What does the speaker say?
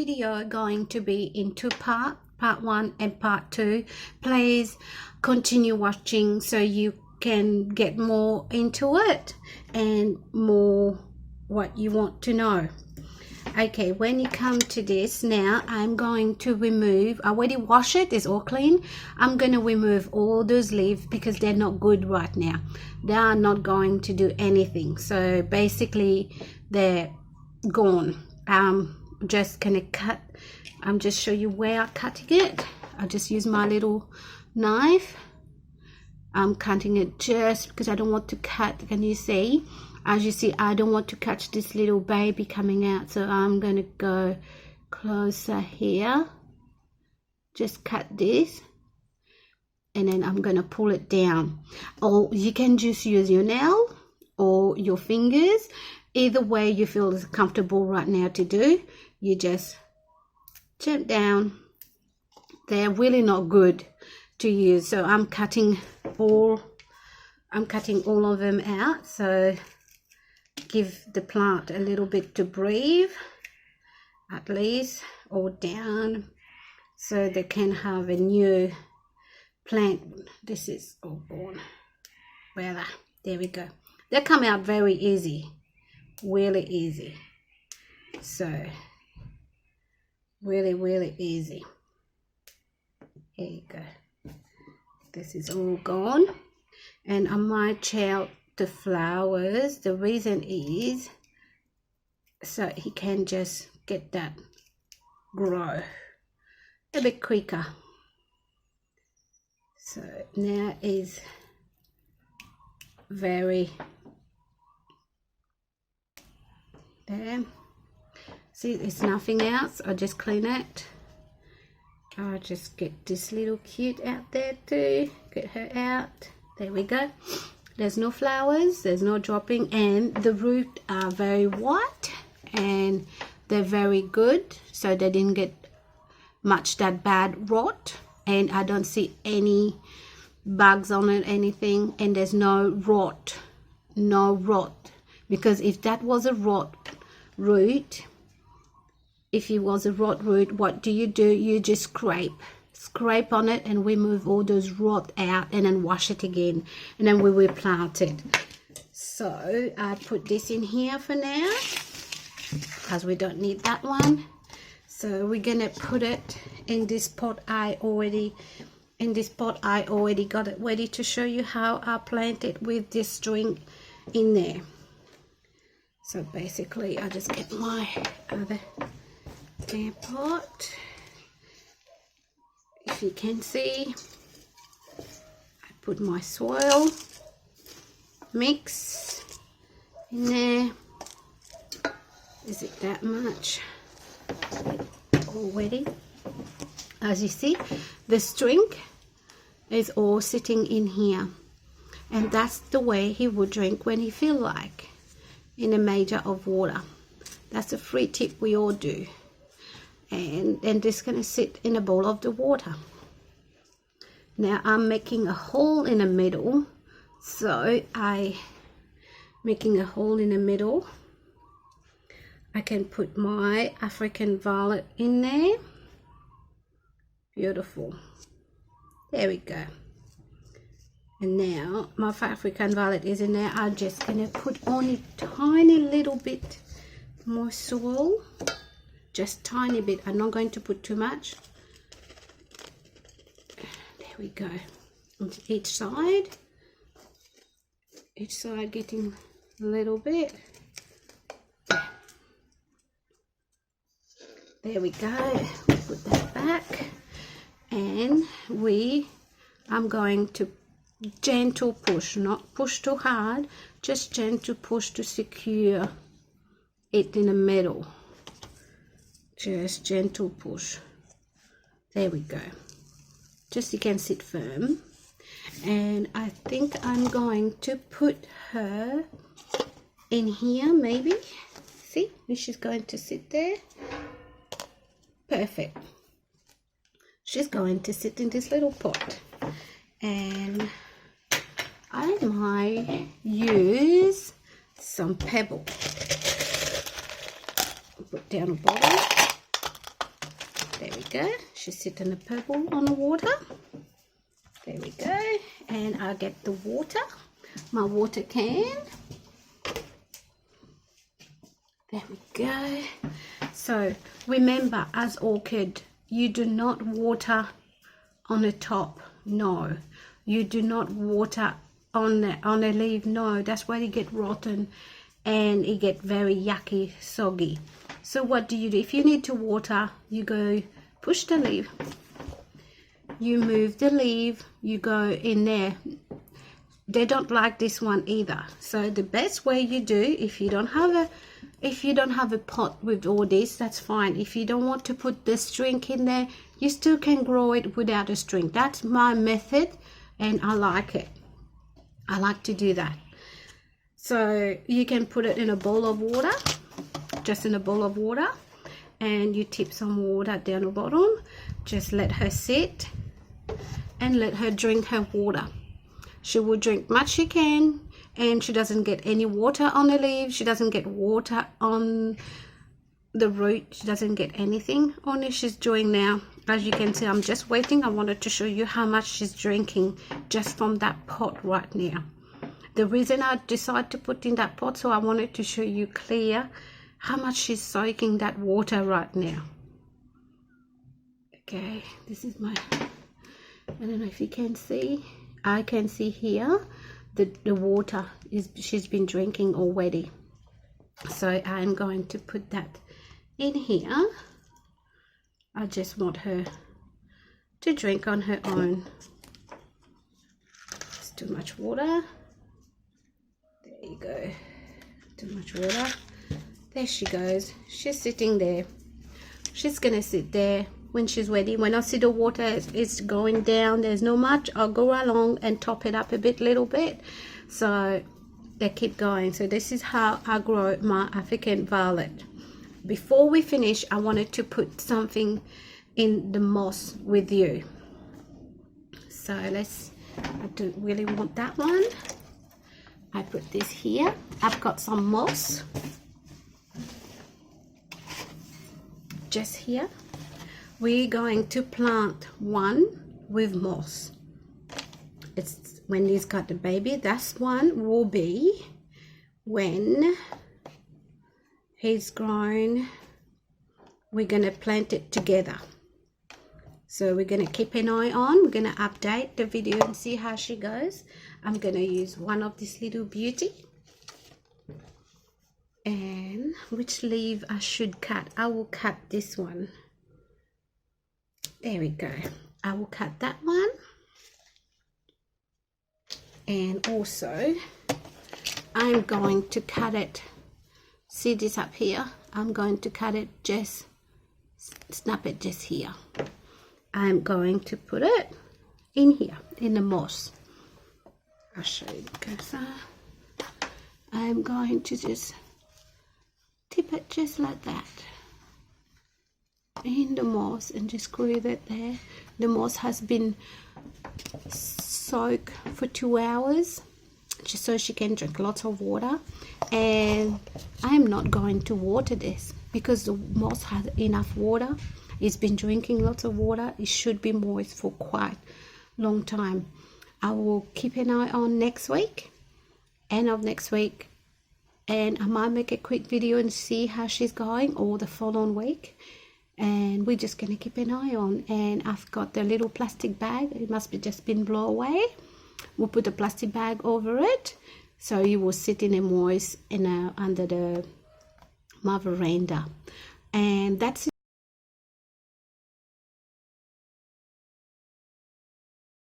video going to be in two parts, part 1 and part 2. Please continue watching so you can get more into it and more what you want to know. Okay, when you come to this now, I'm going to remove, I already washed it, it's all clean. I'm going to remove all those leaves because they're not good right now. They are not going to do anything. So basically they're gone. Just gonna cut, I'm just show you where I'm cutting it. I just use my little knife. I'm cutting it just because I don't want to cut. Can you see? As you see, I don't want to catch this little baby coming out, so I'm gonna go closer here. Just cut this and then I'm gonna pull it down, or you can just use your nail or your fingers. Either way you feel is comfortable right now to do. You just chip down. They're really not good to use, so I'm cutting all of them out, so give the plant a little bit to breathe at least, or down, so they can have a new plant. This is all born. Well, there we go. They come out very easy, really easy. So really easy. Here you go. This is all gone, and I might chow the flowers. The reason is so he can just get that grow a bit quicker. So now is very there. See, there's nothing else. I'll just clean it. I'll just get this little cute out there too. Get her out. There we go. There's no flowers, there's no dropping, and the roots are very white and they're very good, so they didn't get much that bad rot, and I don't see any bugs on it, anything, and there's no rot, because if that was a rot root, what do? You just scrape on it and remove all those rot out, and then wash it again, and then we will plant it. So I put this in here for now because we don't need that one. So we're gonna put it in this pot. I already got it ready to show you how I plant it with this string in there. So basically I just get my other pot. If you can see, I put my soil mix in there. Is it that much already? As you see, the string is all sitting in here, and that's the way he would drink when he feel like, in a measure of water. That's a free tip we all do. And then this is going to sit in a bowl of the water. Now I'm making a hole in the middle, so making a hole in the middle. I can put my African violet in there. Beautiful. There we go. And now my African violet is in there. I'm just going to put only tiny little bit more soil. Just tiny bit. I'm not going to put too much. There we go. On each side getting a little bit. There we go. Put that back, and I'm going to gentle push, not push too hard, just gentle push to secure it in the middle. Just gentle push. There we go. Just you can sit firm. And I think I'm going to put her in here, maybe. See, she's going to sit there. Perfect. She's going to sit in this little pot, and I might use some pebble. Put down a bottle. go. She's sitting in the purple on the water. There we go. And I'll get the water, my water can. There we go. So remember, as orchid, you do not water on the top. No, you do not water on the leaf. No, that's why you get rotten and it get very yucky, soggy. So what do? If you need to water, you go push the leaf, you move the leaf, you go in there. They don't like this one either. So the best way you do, if you don't have a pot with all this, that's fine. If you don't want to put the string in there, you still can grow it without a string. That's my method and I like it. I like to do that. So you can put it in a bowl of water, just in a bowl of water, and you tip some water down the bottom. Just let her sit and let her drink her water. She will drink much she can, and she doesn't get any water on the leaves. She doesn't get water on the root. She doesn't get anything on it. She's doing now. As you can see, I'm just waiting. I wanted to show you how much she's drinking just from that pot right now. The reason I decided to put in that pot, so I wanted to show you clear how much she's soaking that water right now. Okay, this is my, I don't know if you can see. I can see here the water is she's been drinking already. So I'm going to put that in here. I just want her to drink on her own. It's too much water. There you go. Too much water. There she goes. She's sitting there. She's gonna sit there when she's ready. When I see the water is going down, there's not much, I'll go along and top it up a little bit, so they keep going. So this is how I grow my African violet. Before we finish, I wanted to put something in the moss with you. So I don't really want that one. I put this here. I've got some moss just here. We're going to plant one with moss. It's when he's got the baby. That one will be when he's grown. We're going to plant it together. So we're going to keep an eye on. We're going to update the video and see how she goes. I'm going to use one of this little beauty. And which leaf I should cut? I will cut this one. There we go. I will cut that one. And also I'm going to cut it. See this up here? I'm going to cut it, just snap it just here. I'm going to put it in here in the moss. I'll show you because I'm going to just tip it just like that in the moss and just glue that there. The moss has been soaked for 2 hours just so she can drink lots of water, and I'm not going to water this because the moss has enough water. It's been drinking lots of water. It should be moist for quite a long time. I will keep an eye on next week, end of next week, and I might make a quick video and see how she's going, or the following week. And we're just going to keep an eye on. And I've got the little plastic bag. It must be just been blown away. We'll put a plastic bag over it, so you will sit in a moist under my veranda. And that's it.